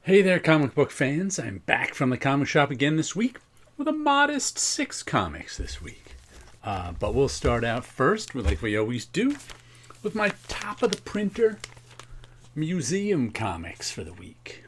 Hey there, comic book fans. I'm back from the comic shop again this week with a modest 6 comics this week. But we'll start out first, like we always do, with my top of the printer museum comics for the week.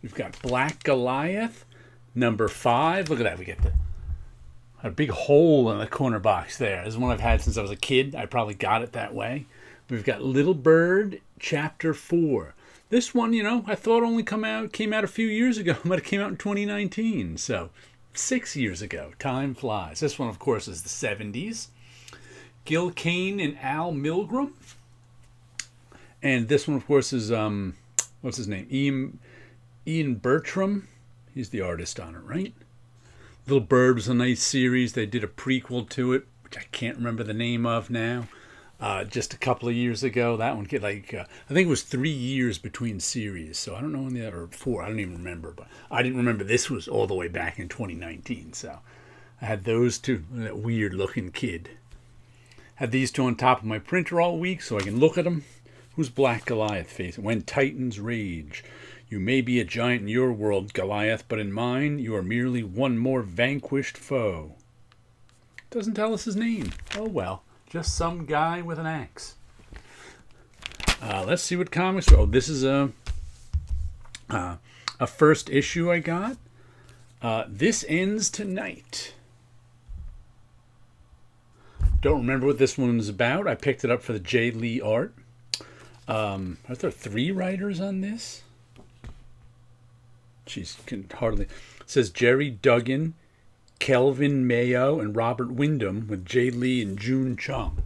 We've got Black Goliath, number 5. Look at that. We get a big hole in the corner box there. This is one I've had since I was a kid. I probably got it that way. We've got Little Bird, chapter 4. This one, I thought only came out a few years ago, but it came out in 2019. So 6 years ago. Time flies. This one, of course, is the 70s. Gil Kane and Al Milgrom. And this one, of course, is, what's his name? Ian Bertram. He's the artist on it, right? Little Bird was a nice series. They did a prequel to it, which I can't remember the name of now. Just a couple of years ago. That one, I think it was 3 years between series. So I don't know when the other, or 4, I don't even remember. But I didn't remember this was all the way back in 2019. So I had those two. That weird looking kid. Had these two on top of my printer all week so I can look at them. Who's Black Goliath facing? When Titans rage. You may be a giant in your world, Goliath, but in mine, you are merely one more vanquished foe. Doesn't tell us his name. Oh well. Just some guy with an axe. Let's see what comics. Oh, this is a first issue I got. This Ends Tonight. Don't remember what this one is about. I picked it up for the Jay Lee art. Are there 3 writers on this? Jeez, can hardly. It says Jerry Duggan, Kelvin Mayo, and Robert Wyndham with Jay Lee and June Chung.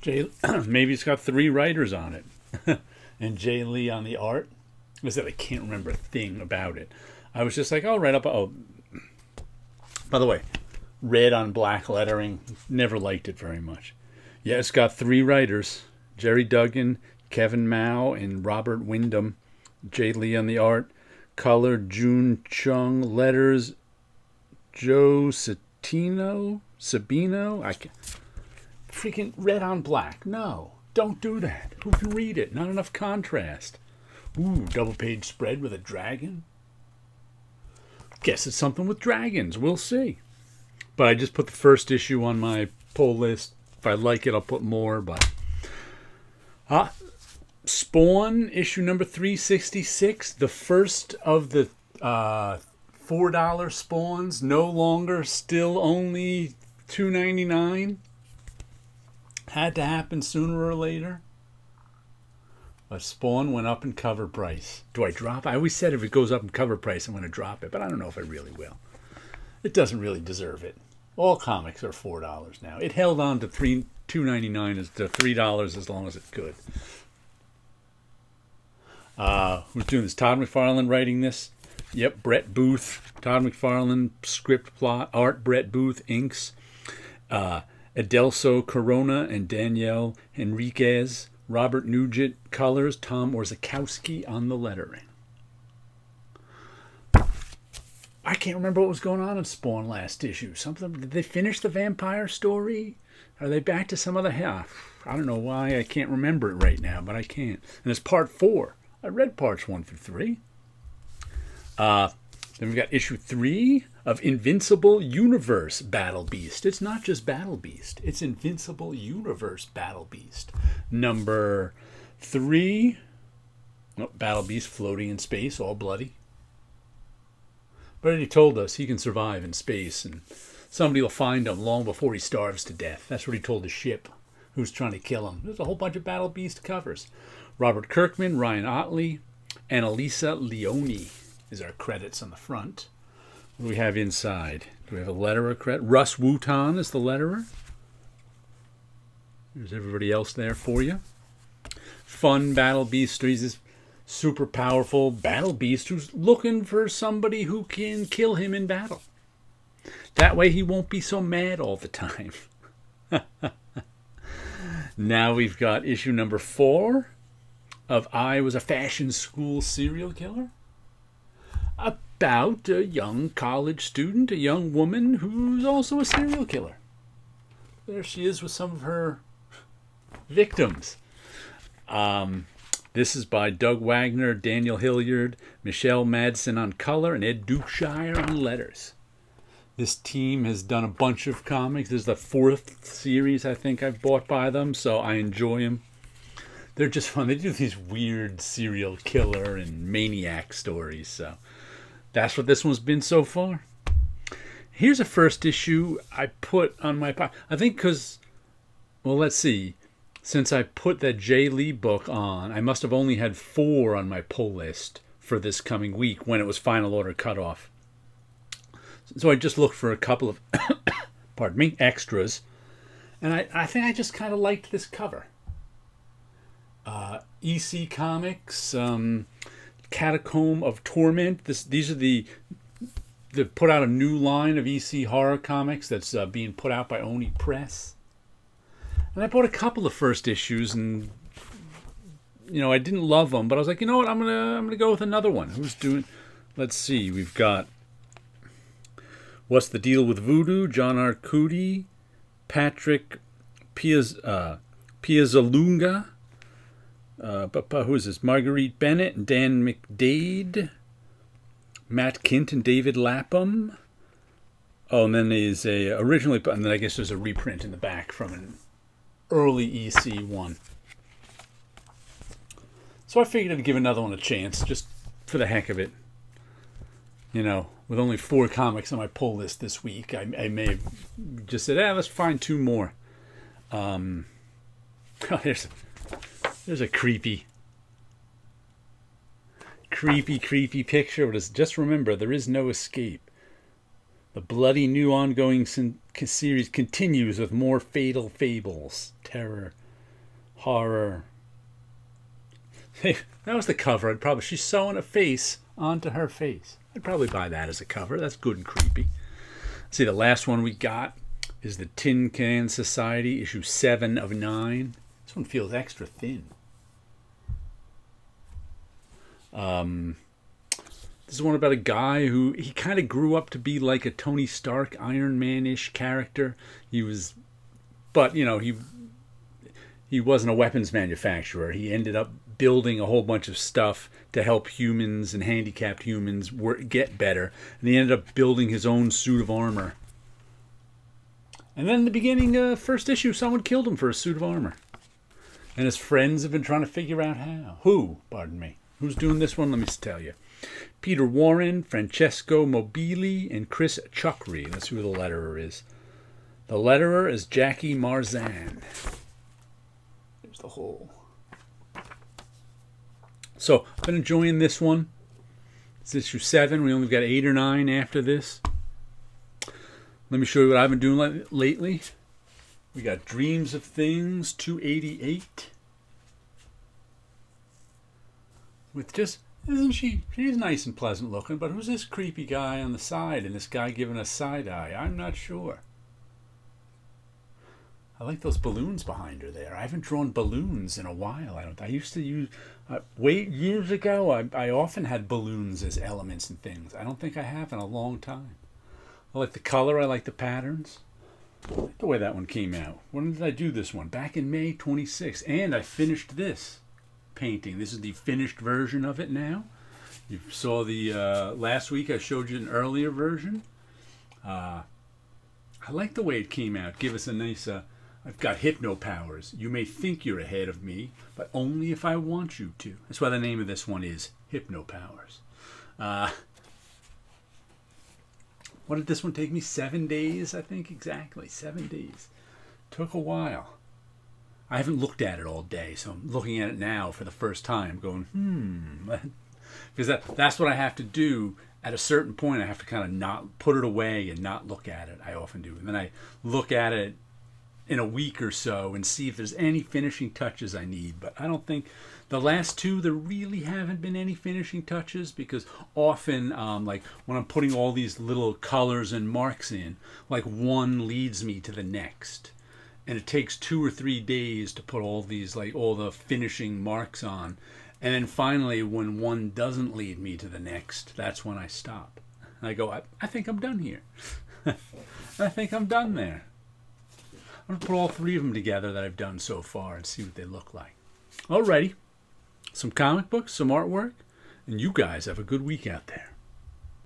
Maybe it's got 3 writers on it. And Jay Lee on the art. I said I can't remember a thing about it. I was just like, oh, right up. Oh, by the way, red on black lettering. Never liked it very much. Yeah, it's got 3 writers. Jerry Duggan, Kevin Mao, and Robert Wyndham. Jay Lee on the art. Color, June Chung. Letters, Joe Sabino? I can't. Freaking red on black. No, don't do that. Who can read it? Not enough contrast. Ooh, double page spread with a dragon. Guess it's something with dragons. We'll see. But I just put the first issue on my pull list. If I like it, I'll put more. But Spawn, issue number 366. The first of the $4 Spawns, no longer, still only $2.99. Had to happen sooner or later. But Spawn went up in cover price. Do I drop it? I always said if it goes up in cover price, I'm going to drop it, but I don't know if I really will. It doesn't really deserve it. All comics are $4 now. It held on to $2.99 as to $3 as long as it could. Who's doing this? Todd McFarlane writing this. Yep, Brett Booth, Todd McFarlane, script, plot, art, Brett Booth, inks, Adelso Corona and Danielle Henriquez, Robert Nugent, colors, Tom Orzechowski on the lettering. I can't remember what was going on in Spawn last issue. Something, did they finish the vampire story? Are they back to some other half? I don't know why I can't remember it right now, but I can't. And it's part 4. I read parts 1 through 3. Then we've got issue 3 of Invincible Universe Battle Beast. It's not just Battle Beast. It's Invincible Universe Battle Beast. Number 3. Oh, Battle Beast floating in space, all bloody. But he told us he can survive in space, and somebody will find him long before he starves to death. That's what he told the ship who's trying to kill him. There's a whole bunch of Battle Beast covers. Robert Kirkman, Ryan Otley, and Elisa Leone is our credits on the front. What do we have inside? Do we have a letterer credit? Russ Wooton is the letterer. There's everybody else there for you. Fun Battle Beast. He's this super powerful Battle Beast who's looking for somebody who can kill him in battle. That way he won't be so mad all the time. Now we've got issue number 4 of I Was a Fashion School Serial Killer. About a young college student, a young woman who's also a serial killer. There she is with some of her victims. This is by Doug Wagner, Daniel Hilliard, Michelle Madsen on color, and Ed Dukeshire on letters. This team has done a bunch of comics. This is the 4th series I think I've bought by them, so I enjoy them. They're just fun. They do these weird serial killer and maniac stories, so that's what this one's been so far. Here's a first issue I put on my... I think because... Well, let's see. Since I put that Jay Lee book on, I must have only had 4 on my pull list for this coming week when it was final order cutoff. So I just looked for a couple of, pardon me, extras. And I think I just kind of liked this cover. EC Comics, Catacomb of Torment. These are they put out a new line of EC horror comics that's being put out by Oni Press. And I bought a couple of first issues, and I didn't love them, but I was like, you know what, I'm gonna go with another one. Who's doing? Let's see, we've got What's the Deal with Voodoo? John Arcudi, Patrick Piazzalunga. Who is this? Marguerite Bennett and Dan McDade, Matt Kint and David Lapham. Oh, and then there's and then I guess there's a reprint in the back from an early EC one. So I figured I'd give another one a chance, just for the heck of it. With only 4 comics on my pull list this week, I may have just said, let's find 2 more. There's a creepy picture. But just remember, there is no escape. The bloody new ongoing series continues with more fatal fables, terror, horror. Hey, that was the cover. She's sewing a face onto her face. I'd probably buy that as a cover. That's good and creepy. See, the last one we got is the Tin Can Society, issue 7 of 9. This one feels extra thin. This is one about a guy who he kind of grew up to be like a Tony Stark, Iron Man-ish character. He wasn't a weapons manufacturer. He ended up building a whole bunch of stuff to help humans and handicapped humans get better. And he ended up building his own suit of armor. And then in the beginning, first issue, someone killed him for a suit of armor. And his friends have been trying to figure out how. Who's doing this one? Let me tell you. Peter Warren, Francesco Mobili, and Chris Chukri. That's who the letterer is. The letterer is Jackie Marzan. There's the whole. So, I've been enjoying this one. It's issue 7. We only got 8 or 9 after this. Let me show you what I've been doing lately. We got Dreams of Things 288. With just, isn't she? She's nice and pleasant looking, but who's this creepy guy on the side and this guy giving a side eye? I'm not sure. I like those balloons behind her there. I haven't drawn balloons in a while. I used to use, years ago, I often had balloons as elements and things. I don't think I have in a long time. I like the color. I like the patterns. I like the way that one came out. When did I do this one? Back in May 26th. And I finished this painting. This is the finished version of it now. You saw the last week I showed you an earlier version. I like the way it came out. Give us a nice I've got hypno powers. You may think you're ahead of me, but only if I want you to. That's why the name of this one is Hypno Powers. What did this one take me? 7 days, I think, exactly. 7 days. Took a while. I haven't looked at it all day, so I'm looking at it now for the first time, going, because that's what I have to do. At a certain point, I have to kind of not put it away and not look at it. I often do. And then I look at it in a week or so and see if there's any finishing touches I need. But I don't think the last 2, there really haven't been any finishing touches, because often, like when I'm putting all these little colors and marks in, like one leads me to the next. And it takes 2 or 3 days to put all these, like all the finishing marks on. And then finally, when one doesn't lead me to the next, that's when I stop. And I go, I think I'm done here. I think I'm done there. I'm going to put all 3 of them together that I've done so far and see what they look like. Alrighty. some comic books, some artwork, and you guys have a good week out there.